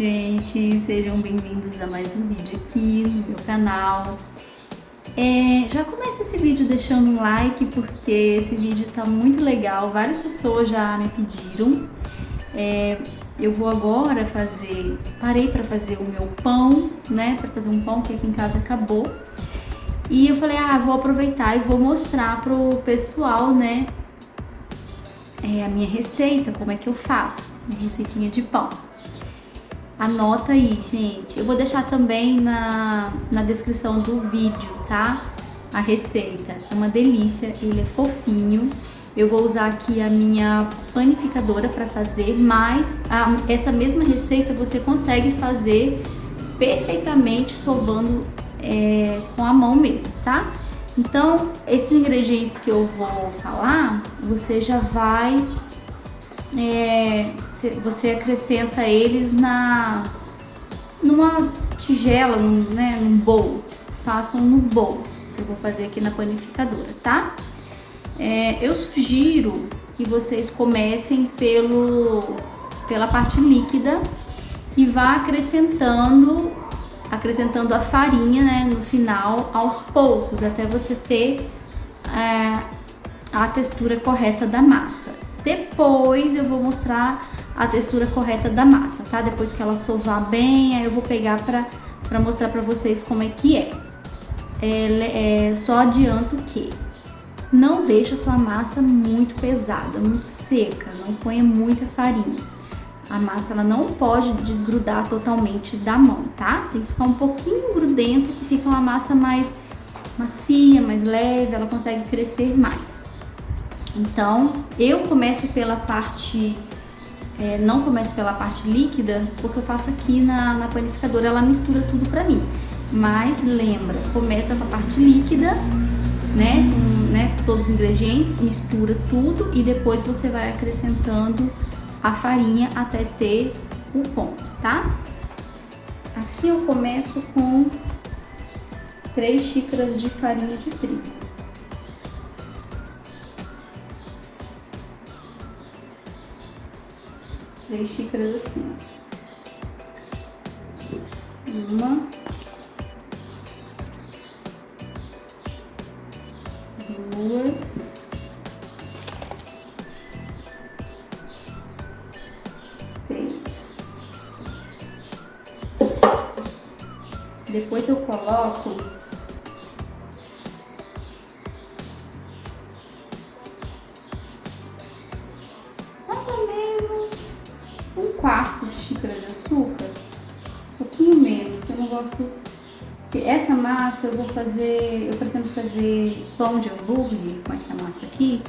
gente, sejam bem-vindos a mais um vídeo aqui no meu canal. Já começa esse vídeo deixando um like, porque esse vídeo tá muito legal, várias pessoas já me pediram. Eu vou agora parei para fazer o meu pão, né, para fazer um pão que aqui em casa acabou. E eu falei, vou aproveitar e vou mostrar pro pessoal, né, a minha receita, como é que eu faço, minha receitinha de pão. Anota aí, gente. Eu vou deixar também na descrição do vídeo, tá? A receita. É uma delícia, ele é fofinho. Eu vou usar aqui a minha panificadora para fazer, mas essa mesma receita você consegue fazer perfeitamente sovando com a mão mesmo, tá? Então, esses ingredientes que eu vou falar, você já vai... você acrescenta eles numa tigela, num bowl. Façam no bowl, que eu vou fazer aqui na panificadora, tá? Eu sugiro que vocês comecem pela parte líquida e vá acrescentando a farinha, né, no final, aos poucos, até você ter a textura correta da massa. Depois eu vou mostrar a textura correta da massa, tá? Depois que ela sovar bem, aí eu vou pegar pra mostrar pra vocês como é que é. Só adianto que não deixa a sua massa muito pesada, muito seca, não ponha muita farinha. A massa ela não pode desgrudar totalmente da mão, tá? Tem que ficar um pouquinho grudento, que fica uma massa mais macia, mais leve, ela consegue crescer mais. Então, eu começo pela parte, não começo pela parte líquida, porque eu faço aqui na panificadora, ela mistura tudo pra mim. Mas lembra, começa com a parte líquida, né, todos os ingredientes, mistura tudo e depois você vai acrescentando a farinha até ter o ponto, tá? Aqui eu começo com 3 xícaras de farinha de trigo. Três xícaras assim, uma, duas, três. Depois eu coloco mais ou menos 1/4 de xícara de açúcar, um pouquinho menos, que eu não gosto. Porque essa massa eu pretendo fazer pão de hambúrguer com essa massa aqui,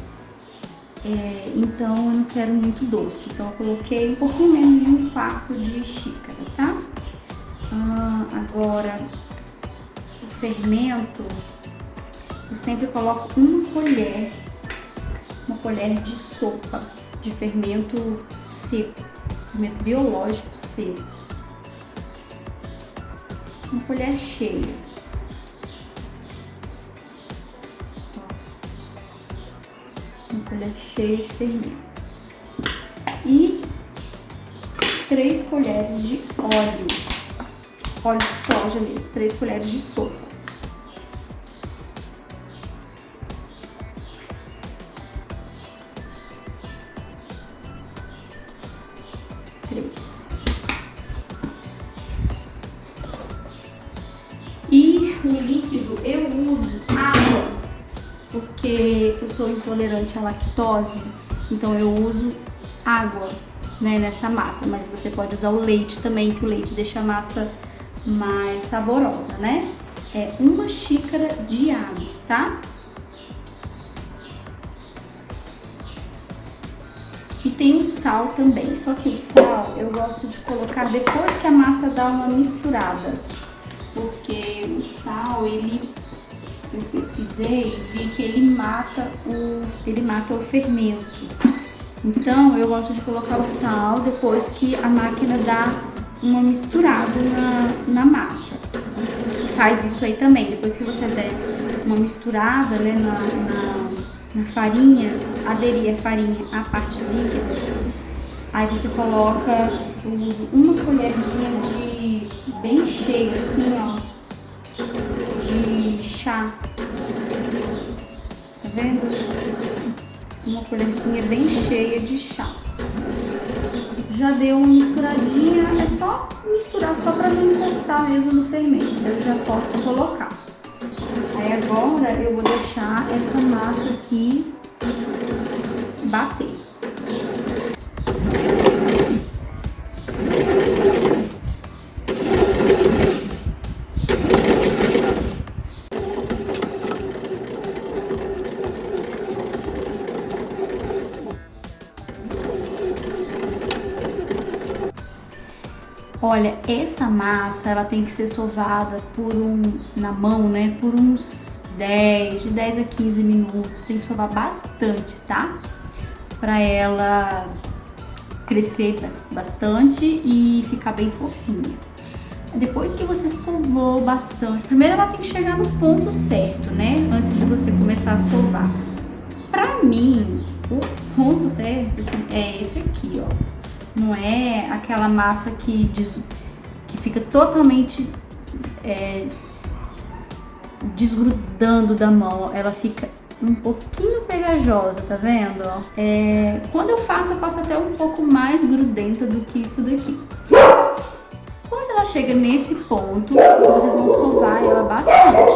então eu não quero muito doce, então eu coloquei um pouquinho menos de 1/4 de xícara, tá? Agora, o fermento, eu sempre coloco uma colher de sopa de fermento seco, fermento biológico seco. Uma colher cheia. Uma colher cheia de fermento. E 3 colheres de óleo de soja mesmo, 3 colheres de sopa. E o líquido eu uso água, porque eu sou intolerante à lactose, então eu uso água, né, nessa massa, mas você pode usar o leite também, que o leite deixa a massa mais saborosa, né? É 1 xícara de água, tá? E tem o sal também, só que o sal eu gosto de colocar depois que a massa dá uma misturada, porque o sal, eu pesquisei e vi que ele mata o fermento. Então eu gosto de colocar o sal depois que a máquina dá uma misturada na massa. Faz isso aí também, depois que você der uma misturada, né, na farinha, aderir a farinha à parte líquida, aí você coloca eu uso uma colherzinha de bem cheia, assim, ó, de chá. Tá vendo? Uma colherzinha bem cheia de chá. Já deu uma misturadinha, é só misturar só para não encostar mesmo no fermento. Eu já posso colocar. Aí agora eu vou deixar essa massa aqui bater. Olha, essa massa, ela tem que ser sovada na mão, né, por uns de 10 a 15 minutos. Tem que sovar bastante, tá? Pra ela crescer bastante e ficar bem fofinha. Depois que você sovou bastante, primeiro ela tem que chegar no ponto certo, né, antes de você começar a sovar. Pra mim, o ponto certo, assim, é esse aqui, ó. Não é aquela massa que fica totalmente desgrudando da mão. Ela fica um pouquinho pegajosa, tá vendo? Quando eu faço até um pouco mais grudenta do que isso daqui. Quando ela chega nesse ponto, vocês vão sovar ela bastante.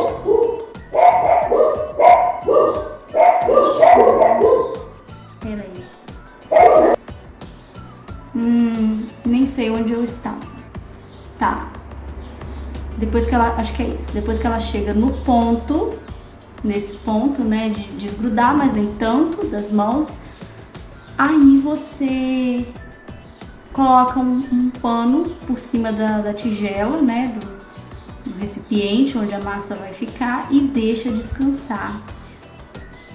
Peraí. Nem sei onde eu estava. Tá. Depois que ela, acho que é isso. Depois que ela chega no ponto, nesse ponto, né, de desgrudar, mas nem tanto das mãos, aí você coloca um pano por cima da tigela, né, do recipiente onde a massa vai ficar e deixa descansar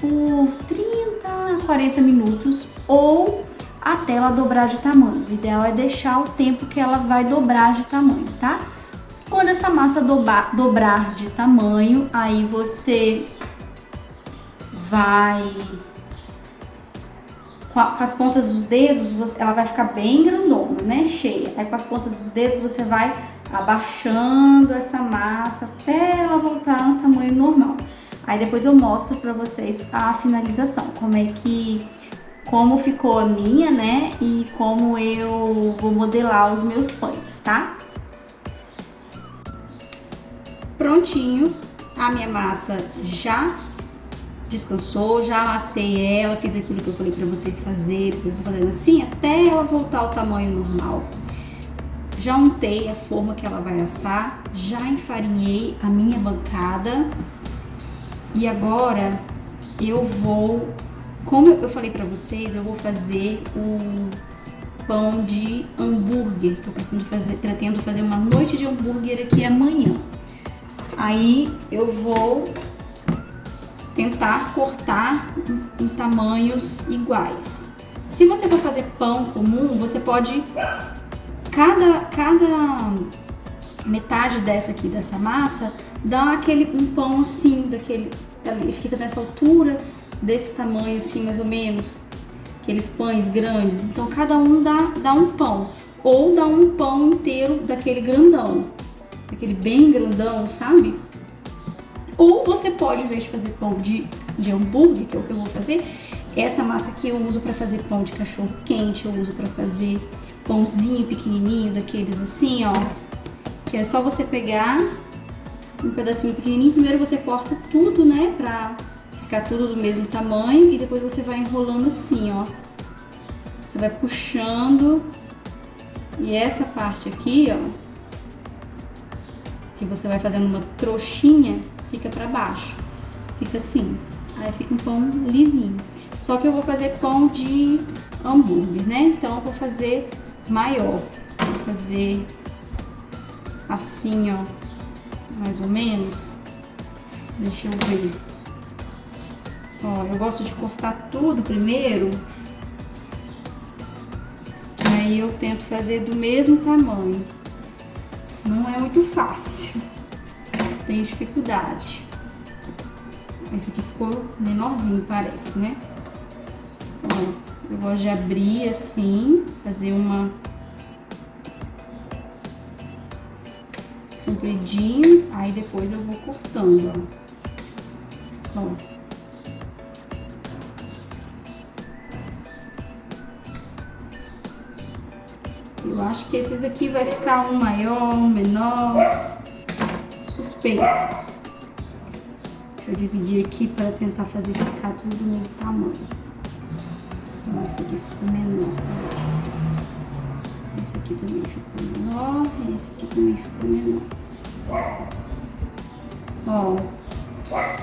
por 30 a 40 minutos ou até ela dobrar de tamanho. O ideal é deixar o tempo que ela vai dobrar de tamanho, tá? Quando essa massa dobrar de tamanho, aí você vai com as pontas dos dedos, ela vai ficar bem grandona, né? Cheia. Aí com as pontas dos dedos você vai abaixando essa massa até ela voltar no tamanho normal. Aí depois eu mostro pra vocês a finalização, como ficou a minha, né? E como eu vou modelar os meus pães, tá? Prontinho, a minha massa já descansou, já amassei ela, fiz aquilo que eu falei pra vocês fazerem, vocês vão fazendo assim até ela voltar ao tamanho normal. Já untei a forma que ela vai assar, já enfarinhei a minha bancada e agora eu vou, como eu falei pra vocês, eu vou fazer o pão de hambúrguer, que eu pretendo fazer uma noite de hambúrguer aqui amanhã. Aí eu vou tentar cortar em tamanhos iguais. Se você for fazer pão comum, você pode, cada metade dessa massa, dar um pão assim, ele fica nessa altura, desse tamanho assim, mais ou menos, aqueles pães grandes. Então cada um dá um pão, ou dá um pão inteiro daquele grandão, aquele bem grandão, sabe? Ou você pode, em vez de fazer pão de hambúrguer, que é o que eu vou fazer, essa massa aqui eu uso para fazer pão de cachorro quente, eu uso para fazer pãozinho pequenininho, daqueles assim, ó, que é só você pegar um pedacinho pequenininho, primeiro você corta tudo, né, pra ficar tudo do mesmo tamanho e depois você vai enrolando assim, ó. Você vai puxando e essa parte aqui, ó, que você vai fazendo uma trouxinha, fica pra baixo, fica assim, aí fica um pão lisinho. Só que eu vou fazer pão de hambúrguer, né? Então eu vou fazer maior, vou fazer assim, ó, mais ou menos. Deixa eu ver. Ó, eu gosto de cortar tudo primeiro, aí eu tento fazer do mesmo tamanho. Não é muito fácil, tenho dificuldade. Esse aqui ficou menorzinho, parece, né? Ó, eu gosto de abrir assim, fazer uma compridinho, aí depois eu vou cortando, ó. Ó. Eu acho que esses aqui vai ficar um maior, um menor, suspeito. Deixa eu dividir aqui para tentar fazer ficar tudo do mesmo tamanho. Então, esse aqui ficou menor, parece. Esse aqui também ficou menor, esse aqui também ficou menor. Ó,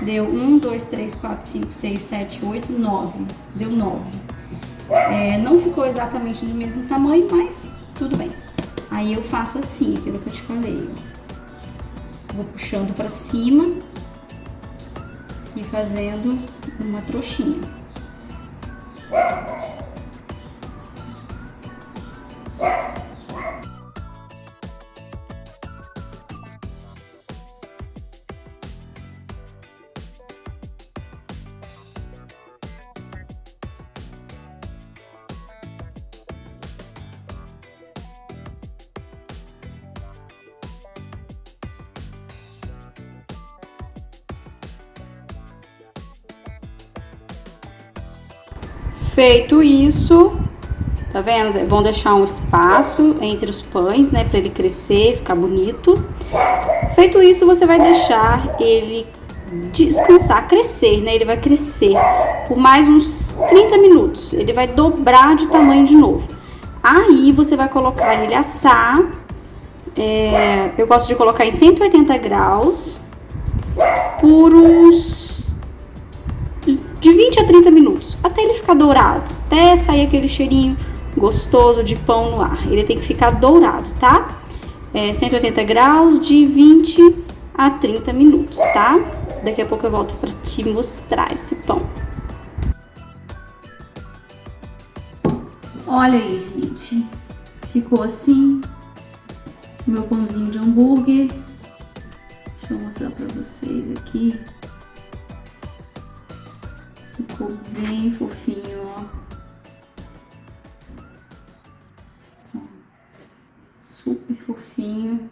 deu 1, 2, 3, 4, 5, 6, 7, 8, 9. Deu 9. Não ficou exatamente do mesmo tamanho, mas tudo bem. Aí eu faço assim, aquilo que eu te falei. Vou puxando pra cima e fazendo uma trouxinha. Feito isso, tá vendo? Vão deixar um espaço entre os pães, né, para ele crescer, ficar bonito. Feito isso, você vai deixar ele descansar, crescer, né? Ele vai crescer por mais uns 30 minutos. Ele vai dobrar de tamanho de novo. Aí você vai colocar ele assar. Eu gosto de colocar em 180 graus por uns de 20 a 30 minutos, até ele ficar dourado, até sair aquele cheirinho gostoso de pão no ar. Ele tem que ficar dourado, tá? 180 graus de 20 a 30 minutos, tá? Daqui a pouco eu volto pra te mostrar esse pão. Olha aí, gente. Ficou assim. Meu pãozinho de hambúrguer. Deixa eu mostrar pra vocês aqui. Ficou bem fofinho, ó. Super fofinho.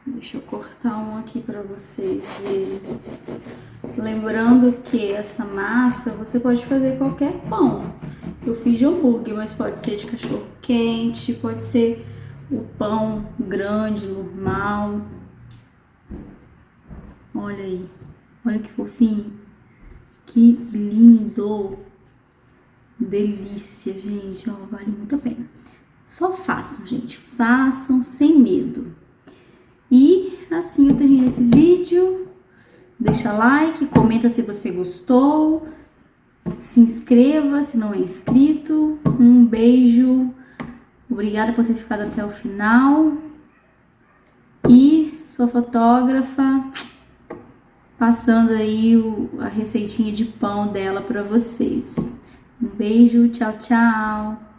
Deixa eu cortar um aqui pra vocês verem. Lembrando que essa massa você pode fazer qualquer pão. Eu fiz de hambúrguer, mas pode ser de cachorro quente, pode ser o pão grande, normal. Olha aí, olha que fofinho, que lindo, delícia, gente, ó, vale muito a pena. Só façam, gente, façam sem medo. E assim eu termino esse vídeo. Deixa like, comenta se você gostou, se inscreva se não é inscrito. Um beijo, obrigada por ter ficado até o final. E sou fotógrafa, passando aí a receitinha de pão dela para vocês. Um beijo, tchau, tchau!